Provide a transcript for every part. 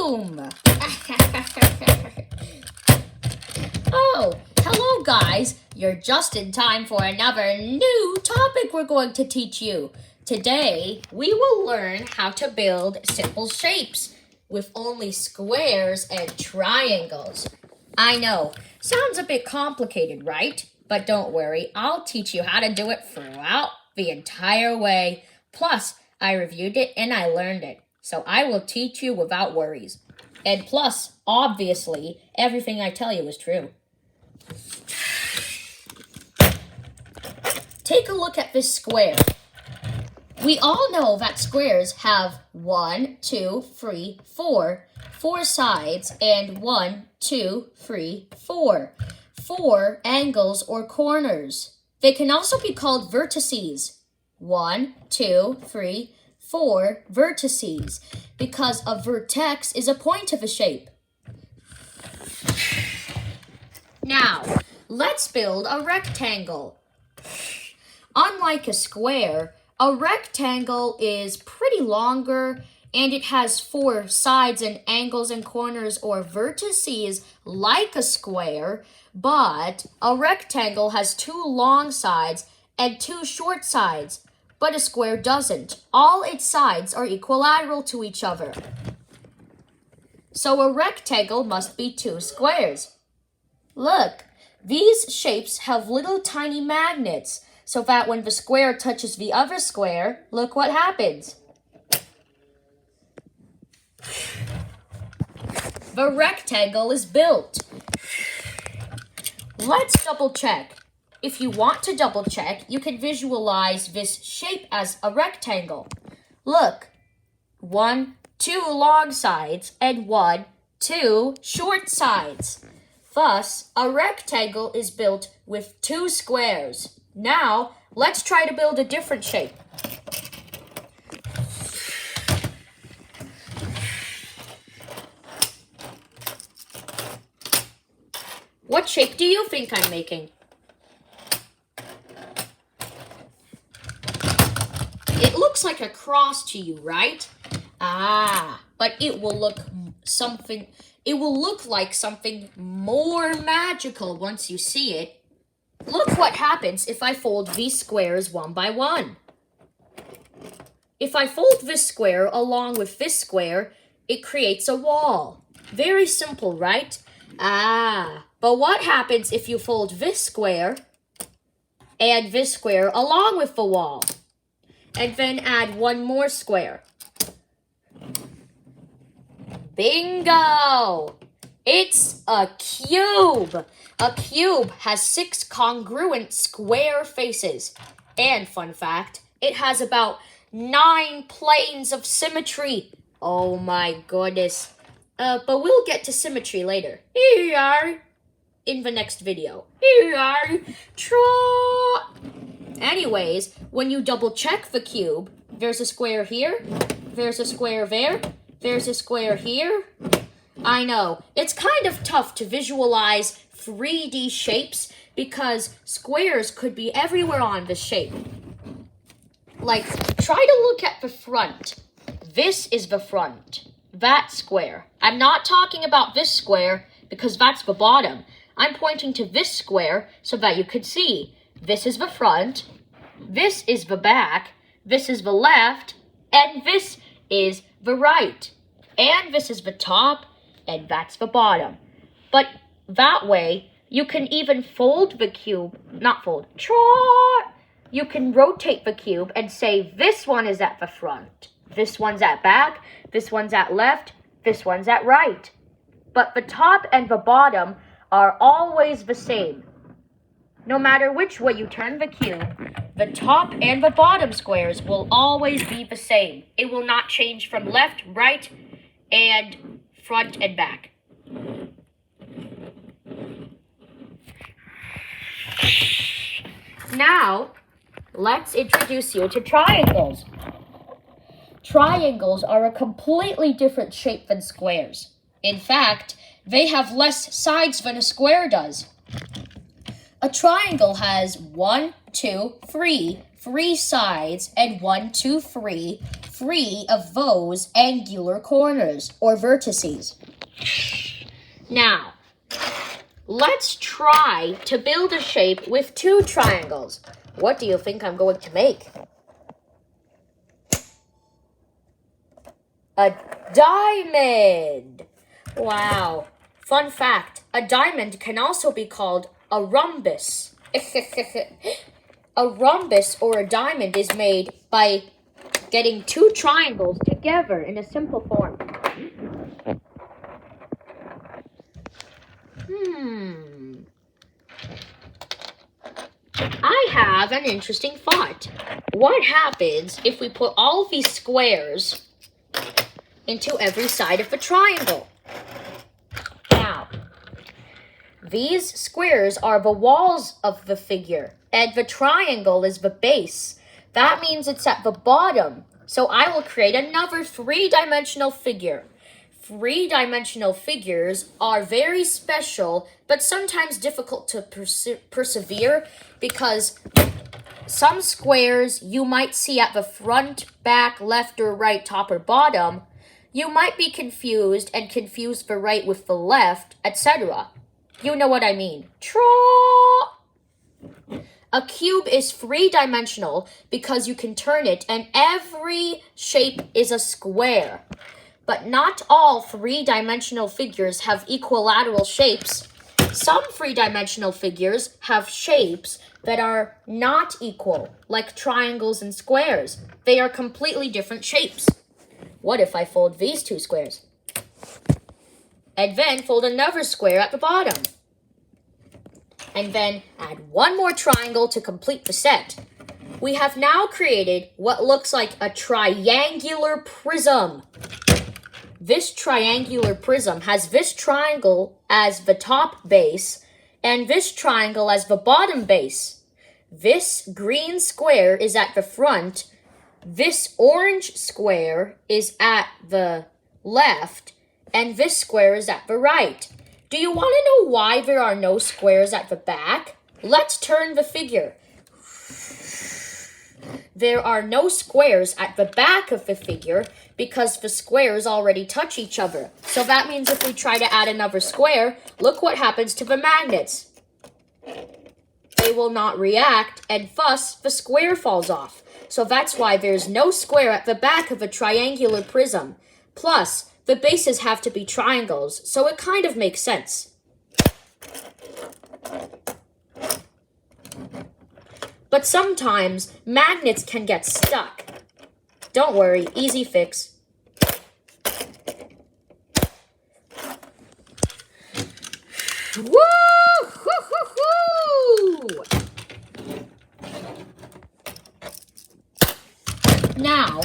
Boom! Oh, hello guys. You're just in time for another new topic we're going to teach you. Today, we will learn how to build simple shapes with only squares and triangles. I know, sounds a bit complicated, right? But don't worry, I'll teach you how to do it throughout the entire way. Plus, I reviewed it and I learned it, so I will teach you without worries. And plus, obviously, everything I tell you is true. Take a look at this square. We all know that squares have 1, 2, 3, 4 sides, and 1, 2, 3, 4 angles or corners. They can also be called vertices. 1, 2, 3, 4 vertices, because a vertex is a point of a shape. Now, let's build a rectangle. Unlike a square, a rectangle is pretty longer and it has 4 sides and angles and corners or vertices like a square, but a rectangle has 2 long sides and 2 short sides, but a square doesn't. All its sides are equilateral to each other. So a rectangle must be 2 squares. Look, these shapes have little tiny magnets, so that when the square touches the other square, look what happens. The rectangle is built. Let's double check. If you want to double check, you can visualize this shape as a rectangle. Look, 1, 2 long sides and 1, 2 short sides. Thus, a rectangle is built with 2 squares. Now, let's try to build a different shape. What shape do you think I'm making? It looks like a cross to you, right? But it will look like something more magical once you see it. Look what happens if I fold these squares one by one. If I fold this square along with this square, it creates a wall. Very simple, right? But what happens if you fold this square and this square along with the wall? And then add one more square. Bingo! It's a cube. A cube has 6 congruent square faces. And fun fact, it has about 9 planes of symmetry. Oh my goodness. But we'll get to symmetry later. Here you are. In the next video. Here you are. Anyways, when you double check the cube, there's a square here, there's a square there, there's a square here. I know, it's kind of tough to visualize 3D shapes because squares could be everywhere on the shape. Like, try to look at the front. This is the front. That square. I'm not talking about this square because that's the bottom. I'm pointing to this square so that you could see. This is the front, this is the back, this is the left, and this is the right. And this is the top, and that's the bottom. But that way, you can even fold the cube, you can rotate the cube and say this one is at the front, this one's at back, this one's at left, this one's at right. But the top and the bottom are always the same. No matter which way you turn the cube, the top and the bottom squares will always be the same. It will not change from left, right, and front and back. Now, let's introduce you to triangles. Triangles are a completely different shape than squares. In fact, they have less sides than a square does. A triangle has 1, 2, 3 sides, and 1, 2, 3, free of those angular corners or vertices. Now, let's try to build a shape with two triangles. What do you think I'm going to make? A diamond! Wow. Fun fact, a diamond can also be called a rhombus. A rhombus or a diamond is made by getting two triangles together in a simple form. I have an interesting thought. What happens if we put all of these squares into every side of a triangle? Now, these squares are the walls of the figure, and the triangle is the base. That means it's at the bottom. So I will create another three-dimensional figure. Three-dimensional figures are very special, but sometimes difficult to persevere because some squares you might see at the front, back, left, or right, top, or bottom. You might be confused and confuse the right with the left, etc. You know what I mean. A cube is three-dimensional because you can turn it and every shape is a square. But not all three-dimensional figures have equilateral shapes. Some three-dimensional figures have shapes that are not equal, like triangles and squares. They are completely different shapes. What if I fold these two squares? And then fold another square at the bottom. And then add one more triangle to complete the set. We have now created what looks like a triangular prism. This triangular prism has this triangle as the top base and this triangle as the bottom base. This green square is at the front. This orange square is at the left, and this square is at the right. Do you want to know why there are no squares at the back? Let's turn the figure. There are no squares at the back of the figure because the squares already touch each other. So that means if we try to add another square, look what happens to the magnets. They will not react, and thus the square falls off. So that's why there's no square at the back of a triangular prism. Plus, the bases have to be triangles, so it kind of makes sense. But sometimes, magnets can get stuck. Don't worry, easy fix. Woo-hoo-hoo-hoo! Now,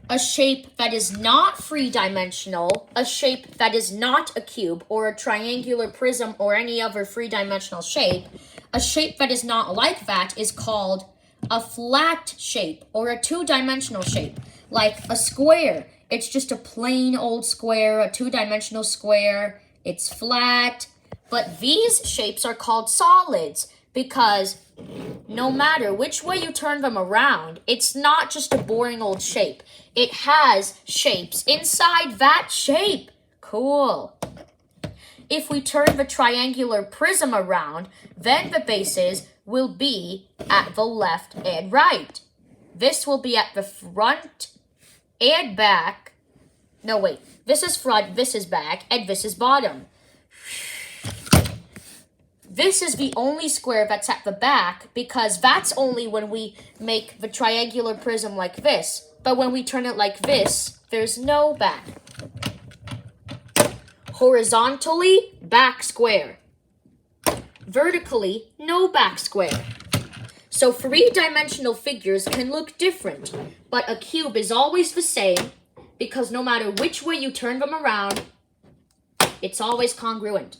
a shape that is not three-dimensional, a shape that is not a cube or a triangular prism or any other three-dimensional shape, a shape that is not like that is called a flat shape or a two-dimensional shape, like a square. It's just a plain old square, a two-dimensional square. It's flat. But these shapes are called solids because no matter which way you turn them around, it's not just a boring old shape. It has shapes inside that shape. Cool. If we turn the triangular prism around, then the bases will be at the left and right. This will be at the front and back. No, wait. This is front, this is back, and this is bottom. This is the only square that's at the back because that's only when we make the triangular prism like this. But when we turn it like this, there's no back. Horizontally, back square. Vertically, no back square. So three-dimensional figures can look different, but a cube is always the same because no matter which way you turn them around, it's always congruent.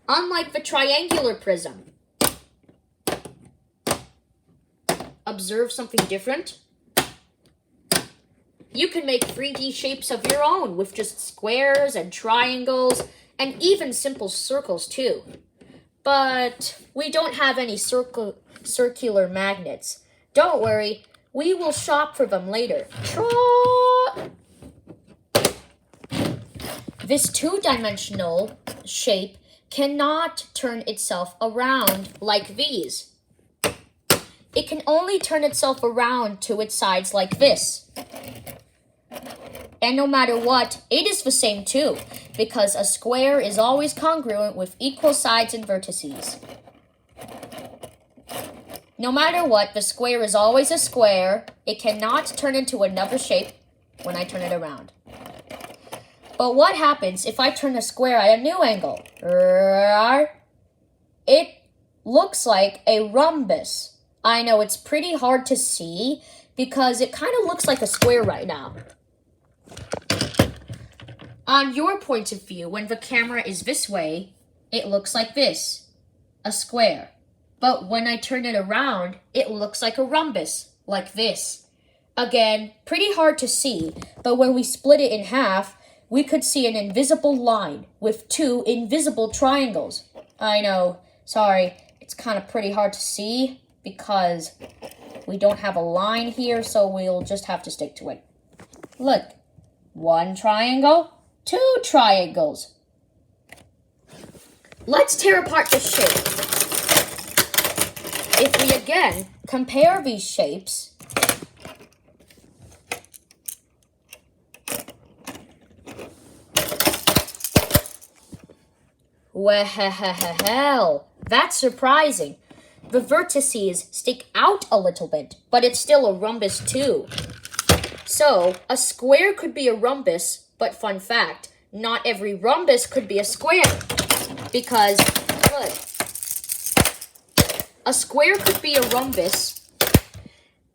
Unlike the triangular prism. Observe something different? You can make 3D shapes of your own with just squares and triangles and even simple circles too. But we don't have any circular magnets. Don't worry, We will shop for them later. This two-dimensional shape cannot turn itself around like these. It can only turn itself around to its sides like this. And no matter what, it is the same too, because a square is always congruent with equal sides and vertices. No matter what, the square is always a square. It cannot turn into another shape when I turn it around. But what happens if I turn a square at a new angle? It looks like a rhombus. I know it's pretty hard to see because it kind of looks like a square right now. On your point of view, when the camera is this way, it looks like this, a square. But when I turn it around, it looks like a rhombus, like this. Again, pretty hard to see, but when we split it in half, we could see an invisible line with two invisible triangles. I know, sorry, it's kind of pretty hard to see because we don't have a line here, so we'll just have to stick to it. Look, one triangle, two triangles. Let's tear apart the shape. If we again compare these shapes, well, that's surprising. The vertices stick out a little bit, but it's still a rhombus too. So, a square could be a rhombus, but fun fact, not every rhombus could be a square. Because, look, a square could be a rhombus.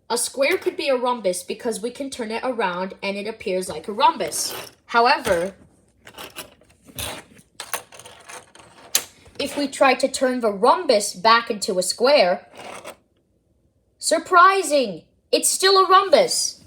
A square could be a rhombus because we can turn it around and it appears like a rhombus. However, if we try to turn the rhombus back into a square, surprising, it's still a rhombus.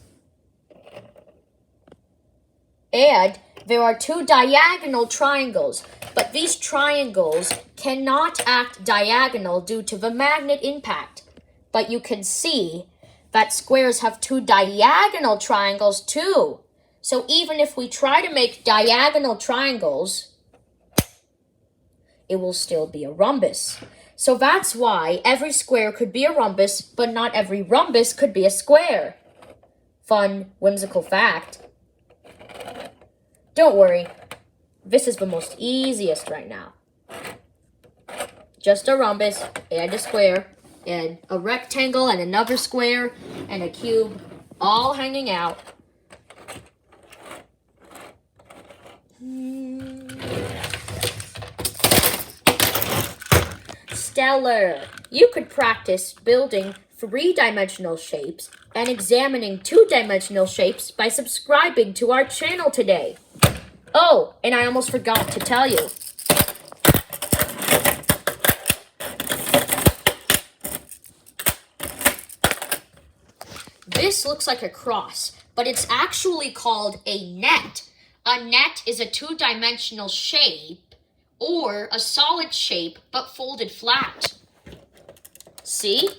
And there are two diagonal triangles, but these triangles cannot act diagonal due to the magnet impact. But you can see that squares have two diagonal triangles too. So even if we try to make diagonal triangles, it will still be a rhombus. So that's why every square could be a rhombus, but not every rhombus could be a square. Fun, whimsical fact. Don't worry, this is the most easiest right now. Just a rhombus and a square and a rectangle and another square and a cube all hanging out. Stellar! You could practice building three-dimensional shapes and examining two-dimensional shapes by subscribing to our channel today. Oh, and I almost forgot to tell you. This looks like a cross, but it's actually called a net. A net is a two-dimensional shape or a solid shape but folded flat. See?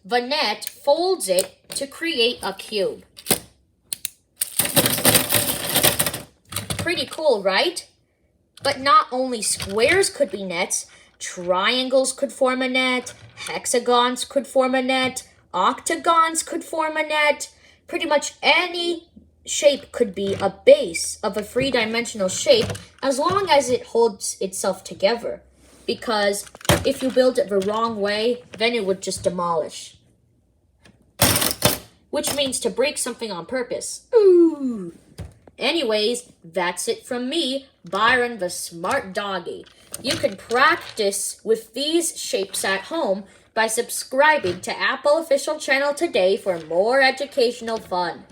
The net folds it to create a cube. Pretty cool, right? But not only squares could be nets, triangles could form a net, hexagons could form a net, octagons could form a net. Pretty much any shape could be a base of a three-dimensional shape as long as it holds itself together. Because if you build it the wrong way, then it would just demolish. Which means to break something on purpose. Ooh. Anyways, that's it from me, Byron the Smart Doggy. You can practice with these shapes at home by subscribing to Apple Official Channel today for more educational fun.